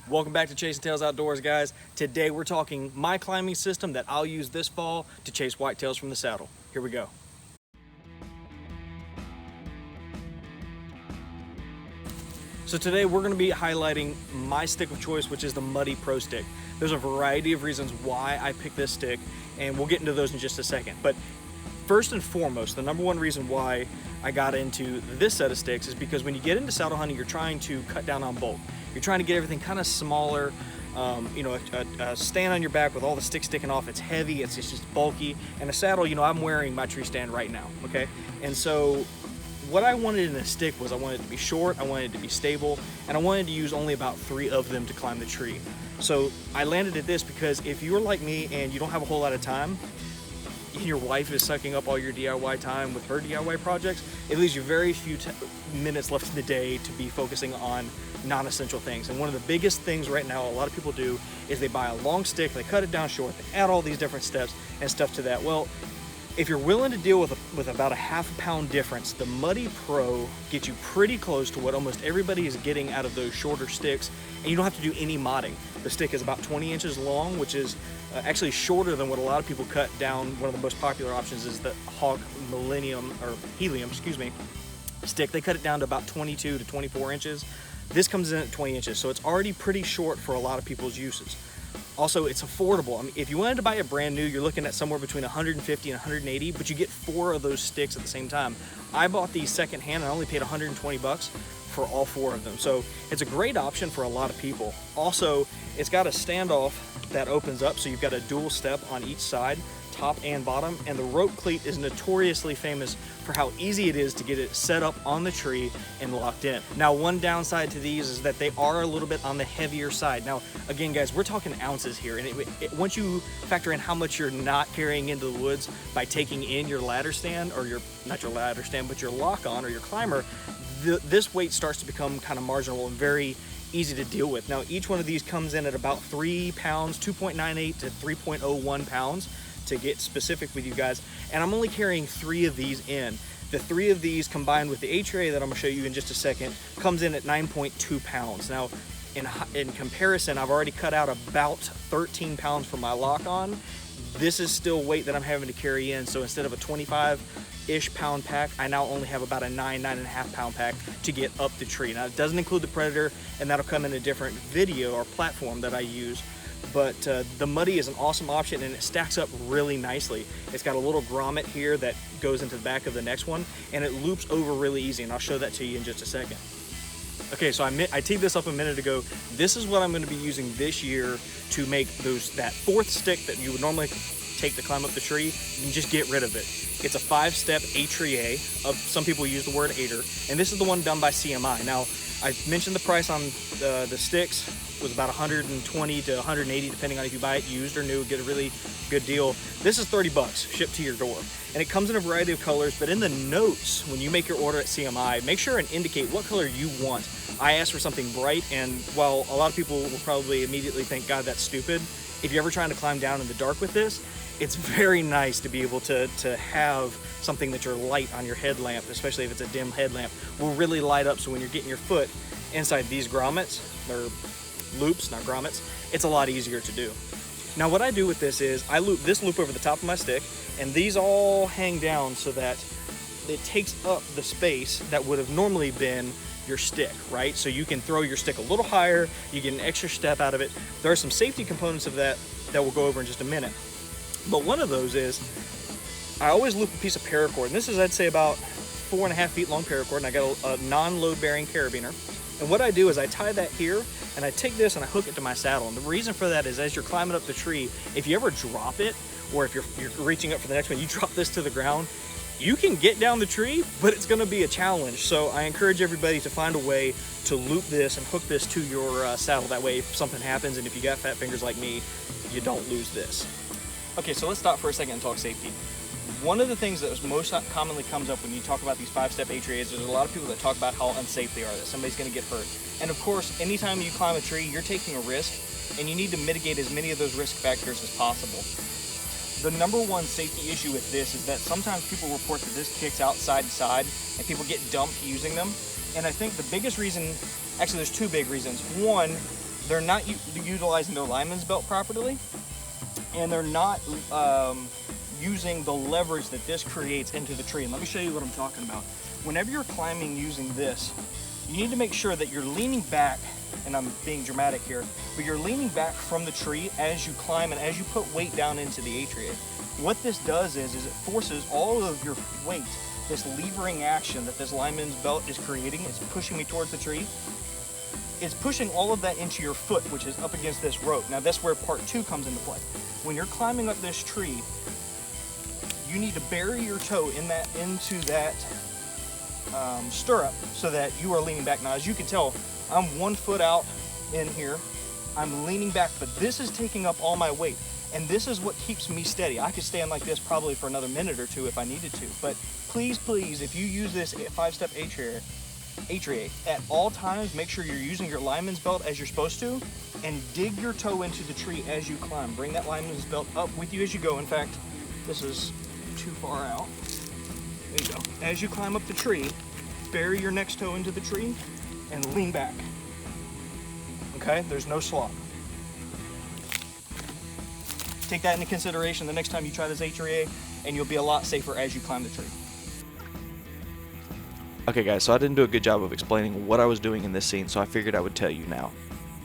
Welcome back to Chasing Tails Outdoors, guys. Today we're talking my climbing system that I'll use this fall to chase whitetails from the saddle. Here we go. So today we're going to be highlighting my stick of choice, which is the Muddy Pro Stick. There's a variety of reasons why I picked this stick, and we'll get into those in just a second. But first and foremost, the number one reason why I got into this set of sticks is because when you get into saddle hunting, you're trying to cut down on bulk. You're trying to get everything kind of smaller. A stand on your back with all the sticks sticking off, it's heavy, it's just bulky. And a saddle, I'm wearing my tree stand right now, okay? And so what I wanted in a stick was I wanted it to be short, I wanted it to be stable, and I wanted to use only about 3 of them to climb the tree. So I landed at this because if you're like me and you don't have a whole lot of time, your wife is sucking up all your DIY time with her DIY projects, it leaves you very few minutes left in the day to be focusing on non-essential things. And one of the biggest things right now a lot of people do is they buy a long stick, they cut it down short, they add all these different steps and stuff to that. Well, if you're willing to deal with about a half pound difference, the Muddy Pro gets you pretty close to what almost everybody is getting out of those shorter sticks, and you don't have to do any modding. The stick is about 20 inches long, which is actually shorter than what a lot of people cut down. One of the most popular options is the Hawk Helium stick. They cut it down to about 22 to 24 inches. This comes in at 20 inches, so it's already pretty short for a lot of people's uses. Also, it's affordable. I mean, if you wanted to buy it brand new, you're looking at somewhere between 150 and 180, but you get 4 of those sticks at the same time. I bought these secondhand and I only paid 120 bucks for all 4 of them. So it's a great option for a lot of people. Also, it's got a standoff that opens up, so you've got a dual step on each side, top and bottom, and the rope cleat is notoriously famous for how easy it is to get it set up on the tree and locked in. Now, one downside to these is that they are a little bit on the heavier side. Now, again, guys, we're talking ounces here, and once you factor in how much you're not carrying into the woods by taking in your ladder stand, or not your ladder stand, but your lock on or your climber, this weight starts to become kind of marginal and very easy to deal with. Now, each one of these comes in at about 3 pounds, 2.98 to 3.01 pounds to get specific with you guys, and I'm only carrying 3 of these in. The 3 of these combined with the etrier that I'm gonna show you in just a second comes in at 9.2 pounds. Now, in comparison, I've already cut out about 13 pounds from my lock on. This is still weight that I'm having to carry in, so instead of a 25-ish pound pack, I now only have about a 9.5 pound pack to get up the tree. Now, it doesn't include the Predator, and that'll come in a different video or platform that I use. But the Muddy is an awesome option, and it stacks up really nicely. It's got a little grommet here that goes into the back of the next one, and it loops over really easy, and I'll show that to you in just a second. Okay, so I teed this up a minute ago. This is what I'm going to be using this year to make that 4th stick that you would normally take to climb up the tree. You can just get rid of it. It's a 5-step etrier. Some people use the word aider, and this is the one done by CMI. Now, I mentioned the price on the sticks was about 120 to 180, depending on if you buy it used or new, get a really good deal. This is 30 bucks shipped to your door, and it comes in a variety of colors. But in the notes, when you make your order at CMI, make sure and indicate what color you want. I asked for something bright, and while a lot of people will probably immediately think, God, that's stupid, if you're ever trying to climb down in the dark with this, it's very nice to be able to have something that your light on your headlamp, especially if it's a dim headlamp, will really light up. So when you're getting your foot inside these grommets, or loops, not grommets, it's a lot easier to do. Now, what I do with this is I loop this loop over the top of my stick, and these all hang down so that it takes up the space that would have normally been your stick, right? So you can throw your stick a little higher, you get an extra step out of it. There are some safety components of that we'll go over in just a minute. But one of those is I always loop a piece of paracord, and this is, I'd say, about 4.5 feet long paracord, and I got a non-load bearing carabiner. And what I do is I tie that here, and I take this and I hook it to my saddle. And the reason for that is as you're climbing up the tree, if you ever drop it, or if you're reaching up for the next one, you drop this to the ground, you can get down the tree, but it's gonna be a challenge. So I encourage everybody to find a way to loop this and hook this to your saddle. That way, if something happens, and if you got fat fingers like me, you don't lose this. Okay, so let's stop for a second and talk safety. One of the things that most commonly comes up when you talk about these 5-step etriers, there's a lot of people that talk about how unsafe they are, that somebody's gonna get hurt. And of course, anytime you climb a tree, you're taking a risk, and you need to mitigate as many of those risk factors as possible. The number one safety issue with this is that sometimes people report that this kicks out side to side, and people get dumped using them. And I think the biggest reason, actually there's 2 big reasons. One, they're not utilizing their lineman's belt properly, and they're not using the leverage that this creates into the tree. And let me show you what I'm talking about. Whenever you're climbing using this, you need to make sure that you're leaning back, and I'm being dramatic here, but you're leaning back from the tree as you climb and as you put weight down into the etrier. What this does is it forces all of your weight, this levering action that this lineman's belt is creating, it's pushing me towards the tree. It's pushing all of that into your foot, which is up against this rope. Now that's where part 2 comes into play. When you're climbing up this tree, you need to bury your toe into that stirrup so that you are leaning back. Now, as you can tell, I'm 1 foot out in here. I'm leaning back, but this is taking up all my weight, and this is what keeps me steady. I could stand like this probably for another minute or 2 if I needed to, but please, if you use this 5-step etrier, at all times, make sure you're using your lineman's belt as you're supposed to, and dig your toe into the tree as you climb. Bring that lineman's belt up with you as you go. In fact, this is too far out. There you go. As you climb up the tree, bury your next toe into the tree and lean back. Okay, there's no slop. Take that into consideration the next time you try this etrier, and you'll be a lot safer as you climb the tree. Okay guys, so I didn't do a good job of explaining what I was doing in this scene, so I figured I would tell you now.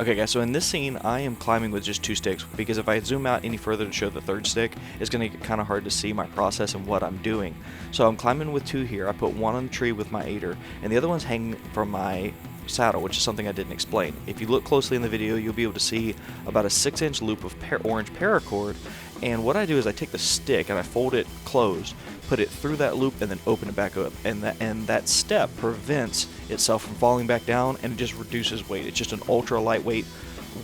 Okay guys, so in this scene, I am climbing with just 2 sticks, because if I zoom out any further to show the 3rd stick, it's going to get kind of hard to see my process and what I'm doing. So I'm climbing with 2 here. I put 1 on the tree with my aider, and the other one's hanging from my saddle, which is something I didn't explain. If you look closely in the video, you'll be able to see about a 6-inch loop of orange paracord, and what I do is I take the stick and I fold it closed, put it through that loop, and then open it back up, and that step prevents itself from falling back down, and it just reduces weight. It's just an ultra lightweight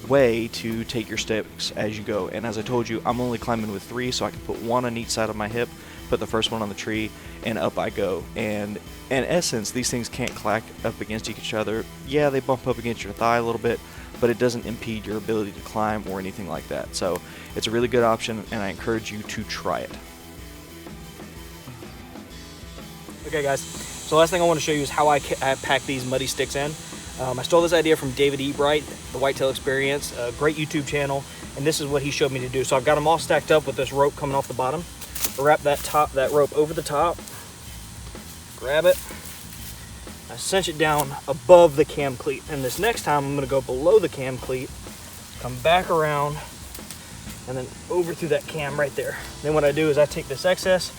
way to take your steps as you go. And as I told you, I'm only climbing with 3, so I can put 1 on each side of my hip, put the first one on the tree, and up I go. And in essence, these things can't clack up against each other. Yeah, they bump up against your thigh a little bit, but it doesn't impede your ability to climb or anything like that. So it's a really good option, and I encourage you to try it. Okay guys, so the last thing I want to show you is how I pack these muddy sticks in. I stole this idea from David Ebright, the Whitetail Experience, a great YouTube channel, and this is what he showed me to do. So I've got them all stacked up with this rope coming off the bottom. I wrap that rope over the top, grab it, I cinch it down above the cam cleat, and this next time I'm going to go below the cam cleat, come back around, and then over through that cam right there. Then what I do is I take this excess,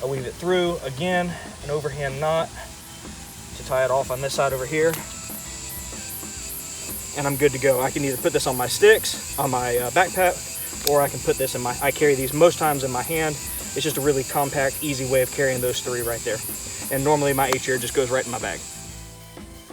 I weave it through, again, an overhand knot to tie it off on this side over here, and I'm good to go. I can either put this on my sticks, on my backpack, or I can put this in I carry these most times in my hand. It's just a really compact, easy way of carrying those 3 right there. And normally my etrier just goes right in my bag.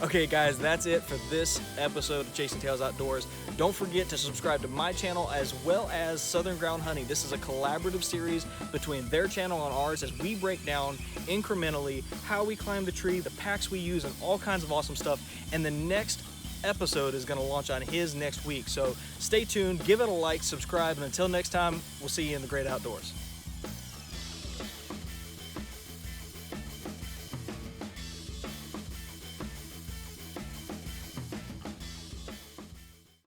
Okay guys, that's it for this episode of Chasing Tails Outdoors. Don't forget to subscribe to my channel as well as Southern Ground Hunting. This is a collaborative series between their channel and ours as we break down incrementally how we climb the tree, the packs we use, and all kinds of awesome stuff. And the next episode is going to launch on his next week. So stay tuned, give it a like, subscribe, and until next time, we'll see you in the great outdoors.